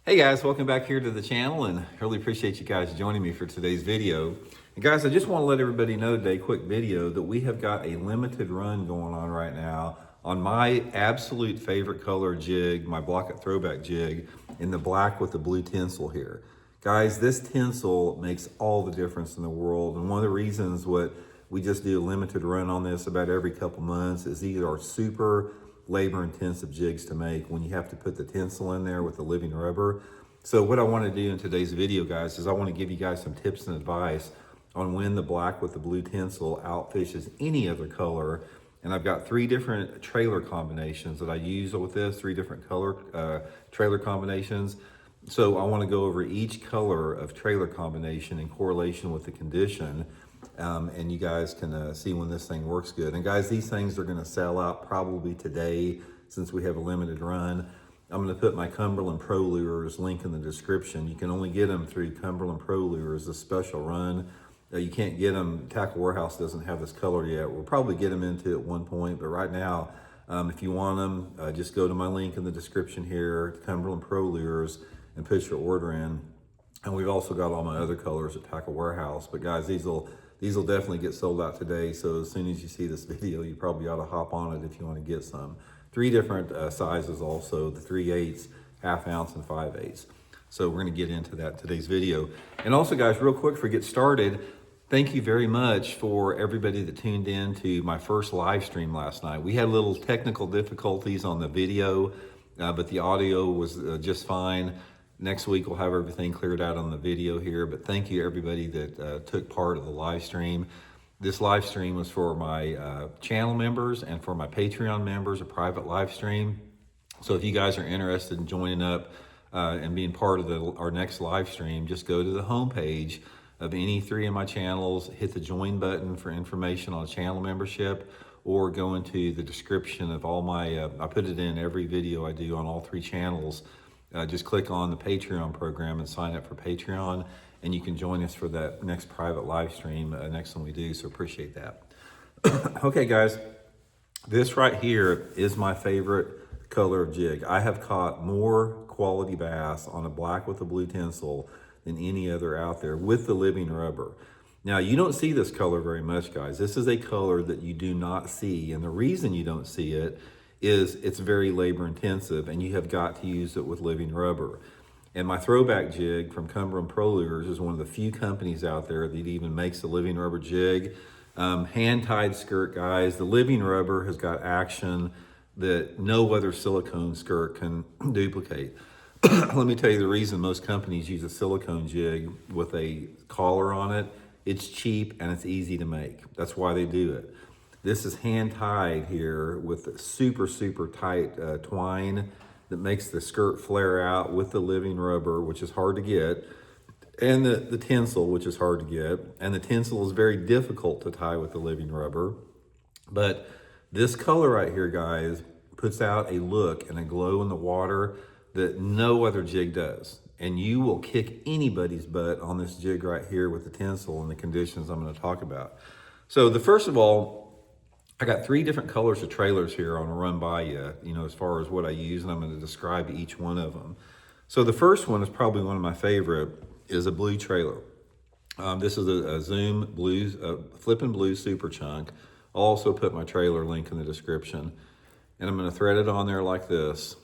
Hey guys, welcome back here to the channel, and really appreciate you guys joining me for today's video. And guys, I just want to let everybody know today, quick video, that we have got a limited run going on right now on my absolute favorite color jig, my Blaukat Throwback jig, in the black with the blue tinsel here. Guys, this tinsel makes all the difference in the world, and one of the reasons what we just do a limited run on this about every couple months is these are super labor intensive jigs to make when you have to put the tinsel in there with the living rubber. So what I want to do in today's video, guys, is I want to give you guys some tips and advice on when the black with the blue tinsel outfishes any other color. And I've got 3 different trailer combinations that I use with this, 3 different color trailer combinations. So I want to go over each color of trailer combination in correlation with the condition. And you guys can see when this thing works good. And guys, these things are going to sell out probably today since we have a limited run. I'm going to put my Cumberland Pro Lures link in the description. You can only get them through Cumberland Pro Lures, a special run. You can't get them, Tackle Warehouse doesn't have this color yet. We'll probably get them into at one point, but right now, if you want them, just go to my link in the description here, Cumberland Pro Lures, and put your order in. And we've also got all my other colors at Tackle Warehouse. But guys, these will definitely get sold out today. So as soon as you see this video, you probably ought to hop on it if you want to get some. 3 different sizes also, the 3/8, ½ ounce, and 5/8. So we're going to get into that in today's video. And also, guys, real quick before we get started, thank you very much for everybody that tuned in to my first live stream last night. We had little technical difficulties on the video, but the audio was just fine. Next week, we'll have everything cleared out on the video here, but thank you everybody that took part of the live stream. This live stream was for my channel members and for my Patreon members, a private live stream. So if you guys are interested in joining up and being part of our next live stream, just go to the homepage of any 3 of my channels, hit the join button for information on channel membership, or go into the description of all my, I put it in every video I do on all 3 channels. Just click on the Patreon program and sign up for Patreon, and you can join us for that next private live stream, next one we do, so appreciate that. Okay, guys, this right here is my favorite color of jig. I have caught more quality bass on a black with a blue tinsel than any other out there with the living rubber. Now, you don't see this color very much, guys. This is a color that you do not see, and the reason you don't see it is it's very labor intensive, and you have got to use it with living rubber. And my throwback jig from Cumberland Pro Lures is one of the few companies out there that even makes a living rubber jig. Hand-tied skirt, guys. The living rubber has got action that no other silicone skirt can duplicate. Let me tell you the reason most companies use a silicone jig with a collar on it. It's cheap and it's easy to make. That's why they do it. This is hand tied here with super, super tight twine that makes the skirt flare out with the living rubber, which is hard to get, and the tinsel, which is hard to get. And the tinsel is very difficult to tie with the living rubber. But this color right here, guys, puts out a look and a glow in the water that no other jig does. And you will kick anybody's butt on this jig right here with the tinsel and the conditions I'm going to talk about. So first of all, I got 3 different colors of trailers here I want to run by you, as far as what I use, and I'm going to describe each one of them. So the first one is probably one of my favorite, is a blue trailer. This is a Zoom blue, Flippin' Blue Super Chunk. I'll also put my trailer link in the description. And I'm going to thread it on there like this.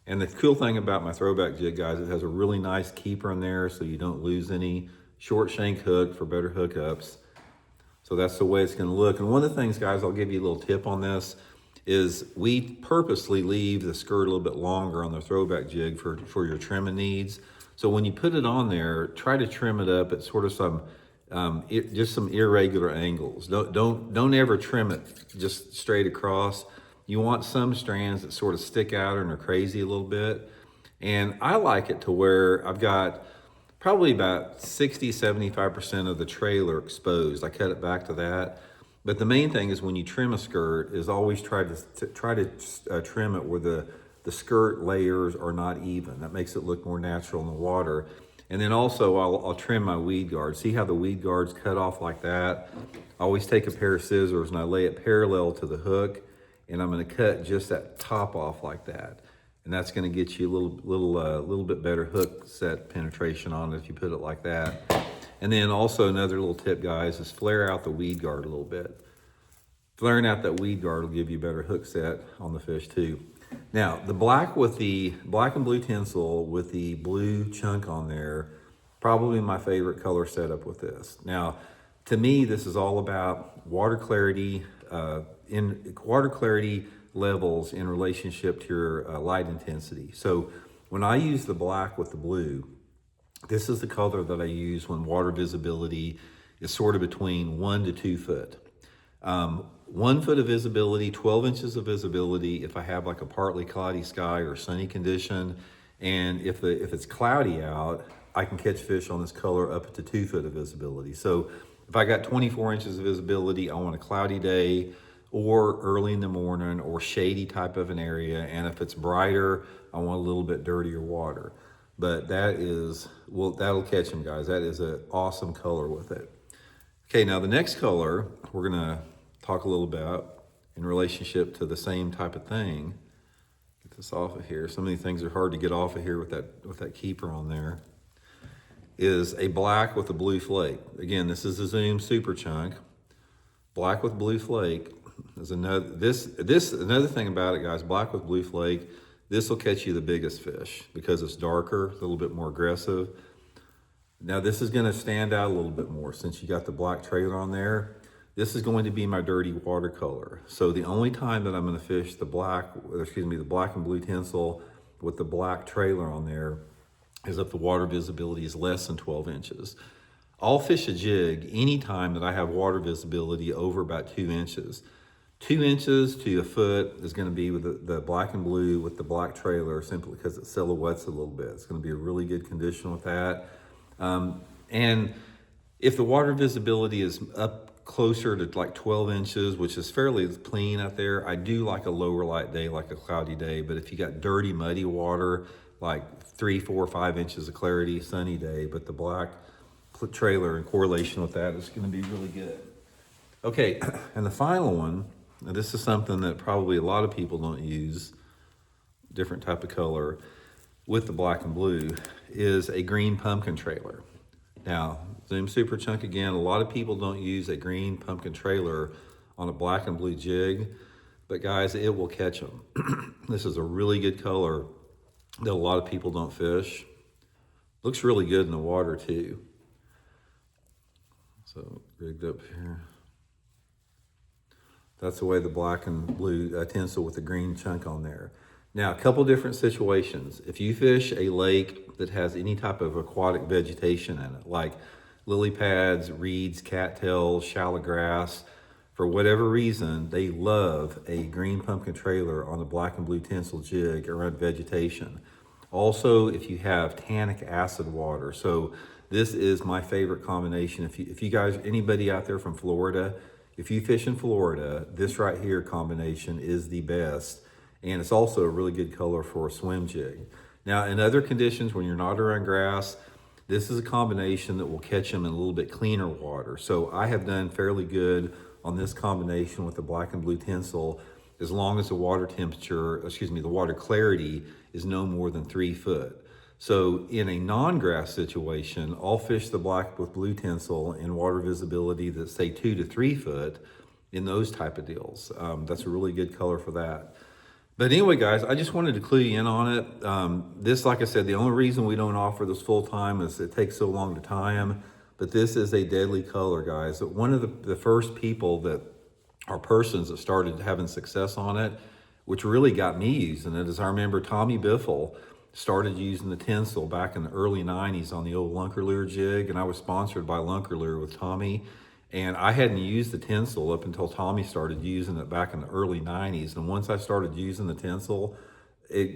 And the cool thing about my throwback jig, guys, it has a really nice keeper in there so you don't lose any. Short shank hook for better hookups. So that's the way it's going to look. And one of the things, guys, I'll give you a little tip on this, is we purposely leave the skirt a little bit longer on the throwback jig for your trimming needs. So when you put it on there, try to trim it up at sort of some, just some irregular angles. Don't ever trim it just straight across. You want some strands that sort of stick out and are crazy a little bit. And I like it to where I've got probably about 60–75% of the trailer exposed. I cut it back to that. But the main thing is when you trim a skirt is always try to trim it where the skirt layers are not even. That makes it look more natural in the water. And then also I'll trim my weed guards. See how the weed guards cut off like that? I always take a pair of scissors and I lay it parallel to the hook, and I'm going to cut just that top off like that. and that's going to get you a little bit better hook set penetration on it if you put it like that. And then also another little tip, guys, is flare out the weed guard a little bit. Flaring out that weed guard will give you a better hook set on the fish too. Now, the black and blue tinsel with the blue chunk on there, probably my favorite color setup with this. Now, to me, this is all about water clarity, levels in relationship to your light intensity. So when I use the black with the blue, this is the color that I use when water visibility is sort of between 1 to 2 foot. 1 foot of visibility, 12 inches of visibility if I have like a partly cloudy sky or sunny condition. And if it's cloudy out, I can catch fish on this color up to 2 foot of visibility. So if I got 24 inches of visibility, I want a cloudy day or early in the morning or shady type of an area. And if it's brighter, I want a little bit dirtier water. But that is, well, that'll catch them, guys. That is an awesome color with it. Okay, now the next color we're gonna talk a little about in relationship to the same type of thing. Get this off of here. Some of these things are hard to get off of here with that keeper on there. Is a black with a blue flake. Again, this is a Zoom Super Chunk. Black with blue flake is another. Another thing about it, guys. Black with blue flake. This will catch you the biggest fish because it's darker, a little bit more aggressive. Now this is going to stand out a little bit more since you got the black trailer on there. This is going to be my dirty watercolor. So the only time that I'm going to fish the black and blue tinsel with the black trailer on there is if the water visibility is less than 12 inches. I'll fish a jig anytime that I have water visibility over about 2 inches. 2 inches to a foot is going to be with the black and blue with the black trailer, simply because it silhouettes a little bit. It's going to be a really good condition with that. And if the water visibility is up closer to like 12 inches, which is fairly clean out there, I do like a lower light day, like a cloudy day. But if you got dirty, muddy water, like 3, 4, 5 inches of clarity, sunny day, but the black trailer in correlation with that is going to be really good. Okay, and the final one, now this is something that probably a lot of people don't use, different type of color with the black and blue, is a green pumpkin trailer. Now, Zoom Super Chunk again, a lot of people don't use a green pumpkin trailer on a black and blue jig, but guys, it will catch them. This is a really good color that a lot of people don't fish. Looks really good in the water too. So rigged up here. That's the way the black and blue tinsel with the green chunk on there. Now, a couple different situations. If you fish a lake that has any type of aquatic vegetation in it, like lily pads, reeds, cattails, shallow grass, for whatever reason, they love a green pumpkin trailer on the black and blue tinsel jig around vegetation. Also, if you have tannic acid water. So this is my favorite combination. If you guys, anybody out there from Florida, if you fish in Florida, this right here combination is the best. And it's also a really good color for a swim jig. Now, in other conditions, when you're not around grass, this is a combination that will catch them in a little bit cleaner water. So I have done fairly good on this combination with the black and blue tinsel, as long as the water temperature, the water clarity is no more than 3 foot. So in a non-grass situation, I'll fish the black with blue tinsel in water visibility that's say 2 to 3 foot in those type of deals. That's a really good color for that. But anyway, guys, I just wanted to clue you in on it. This, like I said, the only reason we don't offer this full time is it takes so long to tie them. But this is a deadly color, guys. One of the first people that are persons that started having success on it, which really got me using it, is I remember Tommy Biffle started using the tinsel back in the early 90s on the old Lunker Lure jig, and I was sponsored by Lunker Lure with Tommy. And I hadn't used the tinsel up until Tommy started using it back in the early 90s. And once I started using the tinsel,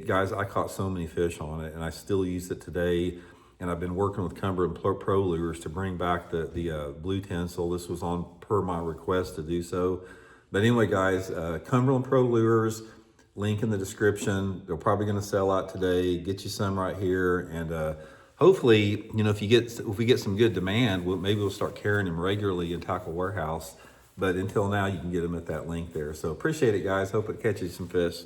guys, I caught so many fish on it, and I still use it today. And I've been working with Cumberland Pro Lures to bring back the blue tinsel. This was on per my request to do so. But anyway, guys, Cumberland Pro Lures, link in the description. They're probably going to sell out today. Get you some right here, and hopefully, you know, if we get some good demand, maybe we'll start carrying them regularly in Tackle Warehouse. But until now, you can get them at that link there. So appreciate it, guys. Hope it catches some fish.